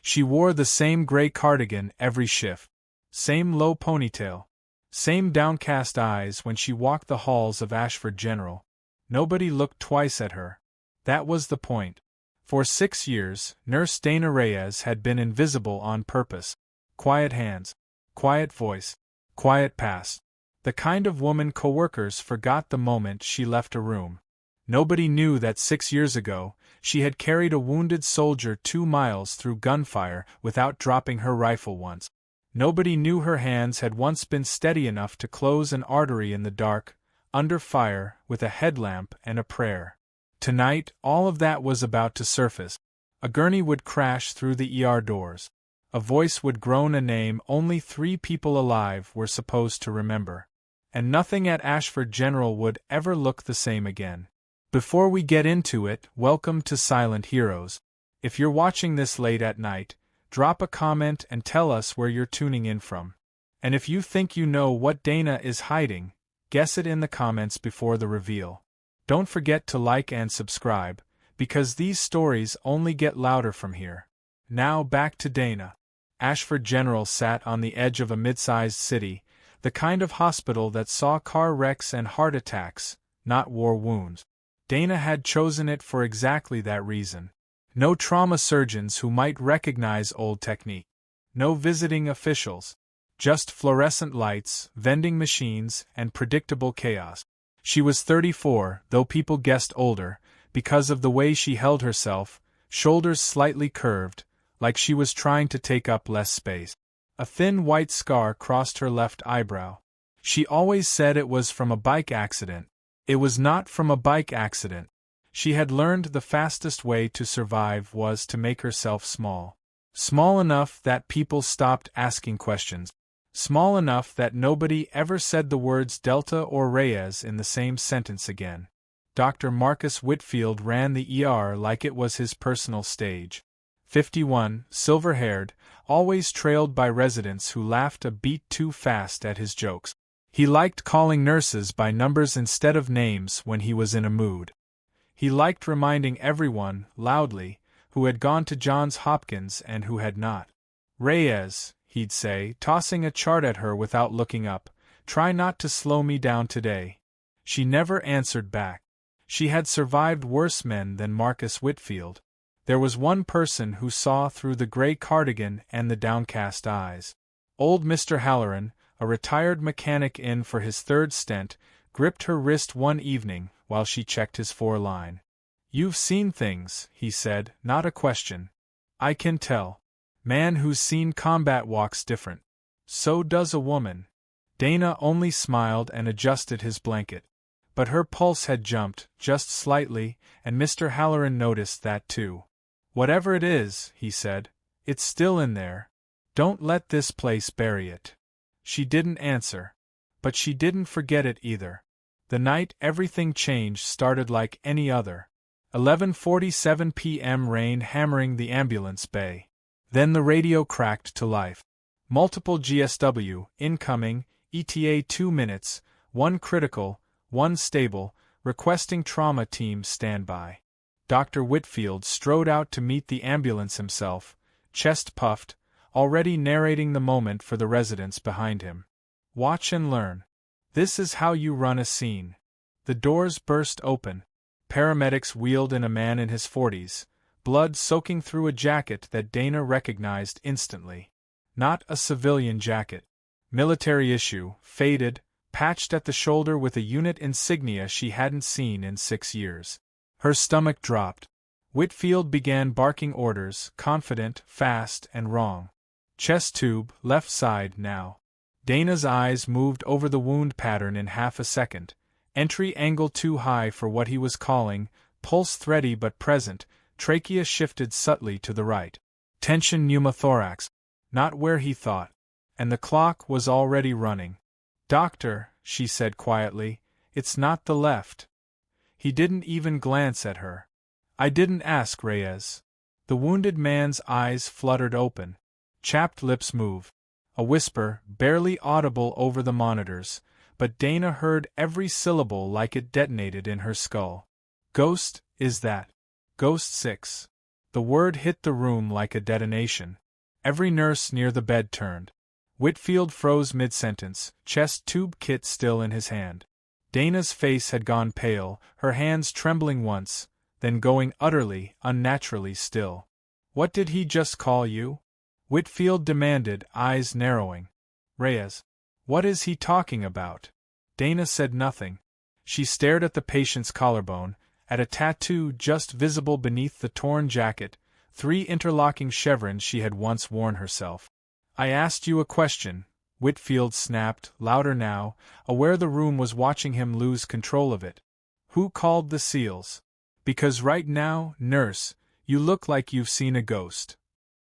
She wore the same gray cardigan every shift, same low ponytail, same downcast eyes when she walked the halls of Ashford General. Nobody looked twice at her. That was the point. For 6 years, Nurse Dana Reyes had been invisible on purpose. Quiet hands, quiet voice, quiet past. The kind of woman coworkers forgot the moment she left a room. Nobody knew that 6 years ago, she had carried a wounded soldier 2 miles through gunfire without dropping her rifle once. Nobody knew her hands had once been steady enough to close an artery in the dark, under fire, with a headlamp and a prayer. Tonight, all of that was about to surface. A gurney would crash through the ER doors. A voice would groan a name only 3 people alive were supposed to remember. And nothing at Ashford General would ever look the same again. Before we get into it, welcome to Silent Heroes. If you're watching this late at night, drop a comment and tell us where you're tuning in from. And if you think you know what Dana is hiding, guess it in the comments before the reveal. Don't forget to like and subscribe, because these stories only get louder from here. Now back to Dana. Ashford General sat on the edge of a mid-sized city, the kind of hospital that saw car wrecks and heart attacks, not war wounds. Dana had chosen it for exactly that reason. No trauma surgeons who might recognize old technique. No visiting officials. Just fluorescent lights, vending machines, and predictable chaos. She was 34, though people guessed older, because of the way she held herself, shoulders slightly curved, like she was trying to take up less space. A thin white scar crossed her left eyebrow. She always said it was from a bike accident. It was not from a bike accident. She had learned the fastest way to survive was to make herself small. Small enough that people stopped asking questions. Small enough that nobody ever said the words Delta or Reyes in the same sentence again. Dr. Marcus Whitfield ran the ER like it was his personal stage. 51, silver-haired, always trailed by residents who laughed a beat too fast at his jokes. He liked calling nurses by numbers instead of names when he was in a mood. He liked reminding everyone, loudly, who had gone to Johns Hopkins and who had not. Reyes, he'd say, tossing a chart at her without looking up, try not to slow me down today. She never answered back. She had survived worse men than Marcus Whitfield. There was one person who saw through the gray cardigan and the downcast eyes. Old Mr. Halloran, a retired mechanic in for his 3rd stint, gripped her wrist one evening while she checked his 4-line. "You've seen things," he said, not a question. "I can tell. Man who's seen combat walks different. So does a woman." Dana only smiled and adjusted his blanket. But her pulse had jumped, just slightly, and Mr. Halloran noticed that too. "Whatever it is," he said, "it's still in there. Don't let this place bury it." She didn't answer. But she didn't forget it either. The night everything changed started like any other. 11:47 p.m. rain hammering the ambulance bay. Then the radio cracked to life. Multiple GSW, incoming, ETA 2 minutes, 1 critical, 1 stable, requesting trauma team standby. Dr. Whitfield strode out to meet the ambulance himself, chest puffed, already narrating the moment for the residents behind him. Watch and learn. This is how you run a scene. The doors burst open. Paramedics wheeled in a man in his 40s, blood soaking through a jacket that Dana recognized instantly. Not a civilian jacket. Military issue, faded, patched at the shoulder with a unit insignia she hadn't seen in 6 years. Her stomach dropped. Whitfield began barking orders, confident, fast, and wrong. Chest tube, left side now. Dana's eyes moved over the wound pattern in half a second. Entry angle too high for what he was calling, pulse thready but present, trachea shifted subtly to the right. Tension pneumothorax. Not where he thought. And the clock was already running. "Doctor," she said quietly, "it's not the left." He didn't even glance at her. "I didn't ask, Reyes." The wounded man's eyes fluttered open. Chapped lips moved. A whisper, barely audible over the monitors, but Dana heard every syllable like it detonated in her skull. "Ghost, is that? Ghost 6. The word hit the room like a detonation. Every nurse near the bed turned. Whitfield froze mid-sentence, chest tube kit still in his hand. Dana's face had gone pale, her hands trembling once, then going utterly, unnaturally still. "What did he just call you?" Whitfield demanded, eyes narrowing. "Reyes. What is he talking about?" Dana said nothing. She stared at the patient's collarbone, at a tattoo just visible beneath the torn jacket, 3 interlocking chevrons she had once worn herself. "I asked you a question," Whitfield snapped, louder now, aware the room was watching him lose control of it. "Who called the SEALs? Because right now, nurse, you look like you've seen a ghost."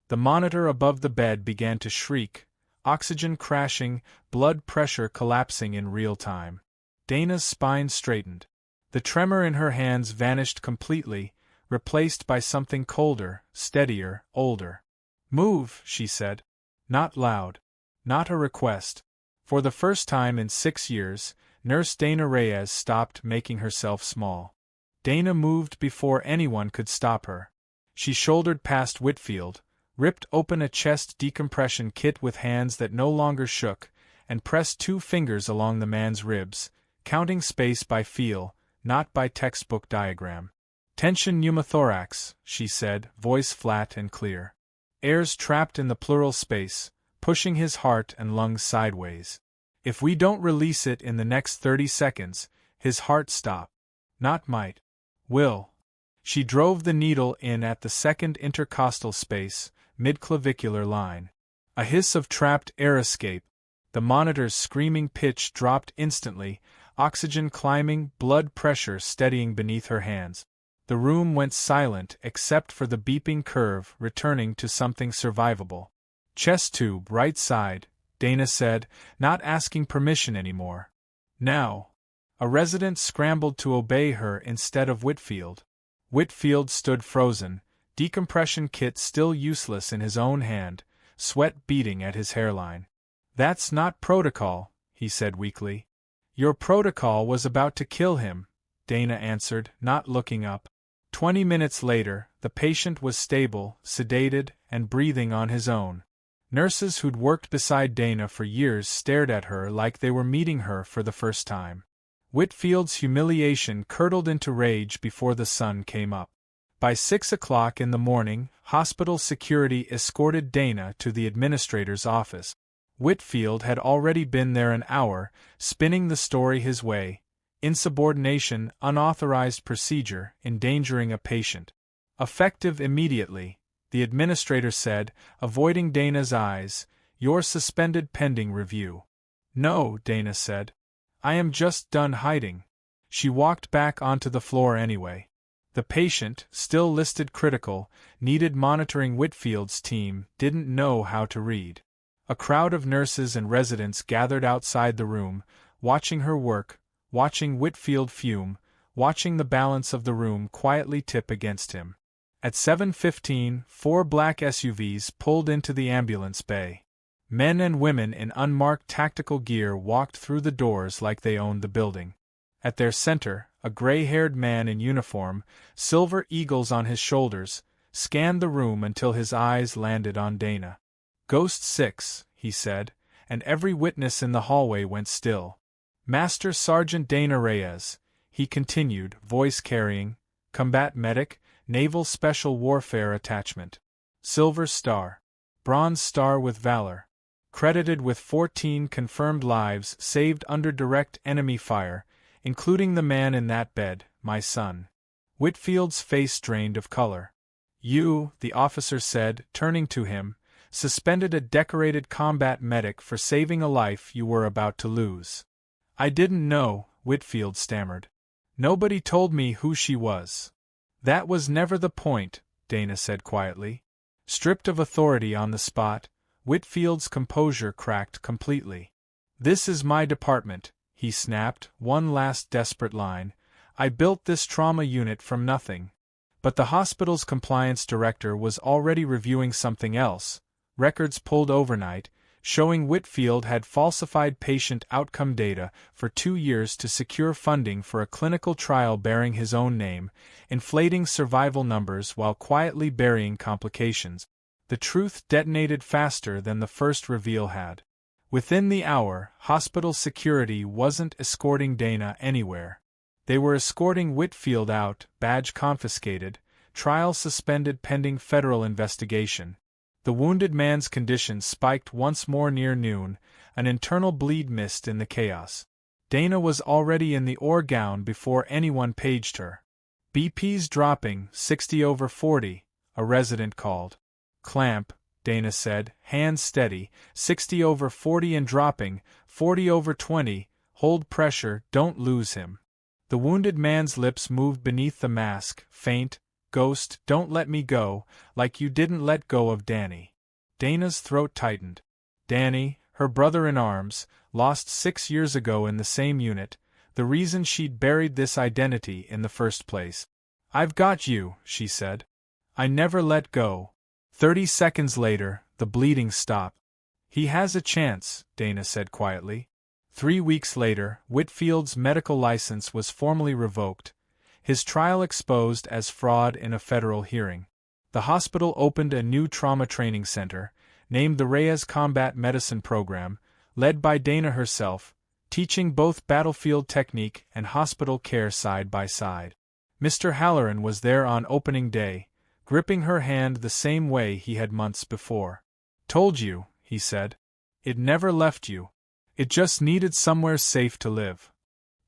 The monitor above the bed began to shriek, oxygen crashing, blood pressure collapsing in real time. Dana's spine straightened. The tremor in her hands vanished completely, replaced by something colder, steadier, older. "Move," she said. Not loud. Not a request. For the first time in 6 years, Nurse Dana Reyes stopped making herself small. Dana moved before anyone could stop her. She shouldered past Whitfield, ripped open a chest decompression kit with hands that no longer shook, and pressed 2 fingers along the man's ribs, counting space by feel, not by textbook diagram. "Tension pneumothorax," she said, voice flat and clear. Air's trapped in the pleural space, pushing his heart and lungs sideways. If we don't release it in the next 30 seconds, his heart stop. Not might. Will. She drove the needle in at the second intercostal space, mid-clavicular line. A hiss of trapped air escape. The monitor's screaming pitch dropped instantly, oxygen climbing, blood pressure steadying beneath her hands. The room went silent except for the beeping curve returning to something survivable. "Chest tube, right side," Dana said, not asking permission anymore. "Now." A resident scrambled to obey her instead of Whitfield. Whitfield stood frozen, decompression kit still useless in his own hand, sweat beading at his hairline. "That's not protocol," he said weakly. "Your protocol was about to kill him," Dana answered, not looking up. 20 minutes later, the patient was stable, sedated, and breathing on his own. Nurses who'd worked beside Dana for years stared at her like they were meeting her for the first time. Whitfield's humiliation curdled into rage before the sun came up. By 6 o'clock in the morning, hospital security escorted Dana to the administrator's office. Whitfield had already been there an hour, spinning the story his way. Insubordination, unauthorized procedure, endangering a patient. "Effective immediately," the administrator said, avoiding Dana's eyes. "You're suspended pending review." "No," Dana said. "I am just done hiding." She walked back onto the floor anyway. The patient, still listed critical, needed monitoring. Whitfield's team didn't know how to read. A crowd of nurses and residents gathered outside the room, watching her work, watching Whitfield fume, watching the balance of the room quietly tip against him. At 7:15, 4 black SUVs pulled into the ambulance bay. Men and women in unmarked tactical gear walked through the doors like they owned the building. At their center, a gray-haired man in uniform, silver eagles on his shoulders, scanned the room until his eyes landed on Dana. "Ghost 6, he said, and every witness in the hallway went still. "Master Sergeant Dana Reyes," he continued, voice carrying, "combat medic, Naval Special Warfare Attachment. Silver Star. Bronze Star with Valor. Credited with 14 confirmed lives saved under direct enemy fire, including the man in that bed, my son." Whitfield's face drained of color. "You," the officer said, turning to him, "suspended a decorated combat medic for saving a life you were about to lose." "I didn't know," Whitfield stammered. "Nobody told me who she was." "That was never the point," Dana said quietly. Stripped of authority on the spot, Whitfield's composure cracked completely. "This is my department," he snapped, one last desperate line. "I built this trauma unit from nothing." But the hospital's compliance director was already reviewing something else, records pulled overnight, showing Whitfield had falsified patient outcome data for 2 years to secure funding for a clinical trial bearing his own name, inflating survival numbers while quietly burying complications. The truth detonated faster than the first reveal had. Within the hour, hospital security wasn't escorting Dana anywhere. They were escorting Whitfield out, badge confiscated, trial suspended pending federal investigation. The wounded man's condition spiked once more near noon, an internal bleed mist in the chaos. Dana was already in the ore gown before anyone paged her. BP's dropping, 60/40, a resident called. Clamp, Dana said, hands steady, 60/40 and dropping, 40/20, hold pressure, don't lose him. The wounded man's lips moved beneath the mask, faint, ghost, don't let me go, like you didn't let go of Danny. Dana's throat tightened. Danny, her brother in arms, lost 6 years ago in the same unit, the reason she'd buried this identity in the first place. I've got you, she said. I never let go. 30 seconds later, the bleeding stopped. He has a chance, Dana said quietly. 3 weeks later, Whitfield's medical license was formally revoked, his trial exposed as fraud in a federal hearing. The hospital opened a new trauma training center, named the Reyes Combat Medicine Program, led by Dana herself, teaching both battlefield technique and hospital care side by side. Mr. Halloran was there on opening day, gripping her hand the same way he had months before. Told you, he said. It never left you. It just needed somewhere safe to live.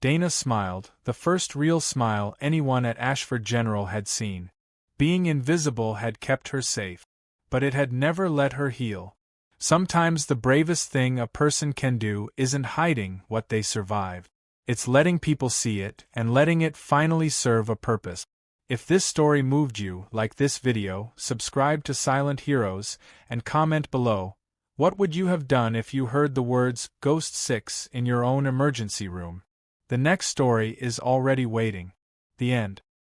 Dana smiled, the first real smile anyone at Ashford General had seen. Being invisible had kept her safe. But it had never let her heal. Sometimes the bravest thing a person can do isn't hiding what they survived. It's letting people see it and letting it finally serve a purpose. If this story moved you, like this video, subscribe to Silent Heroes, and comment below. What would you have done if you heard the words Ghost 6 in your own emergency room? The next story is already waiting. The end.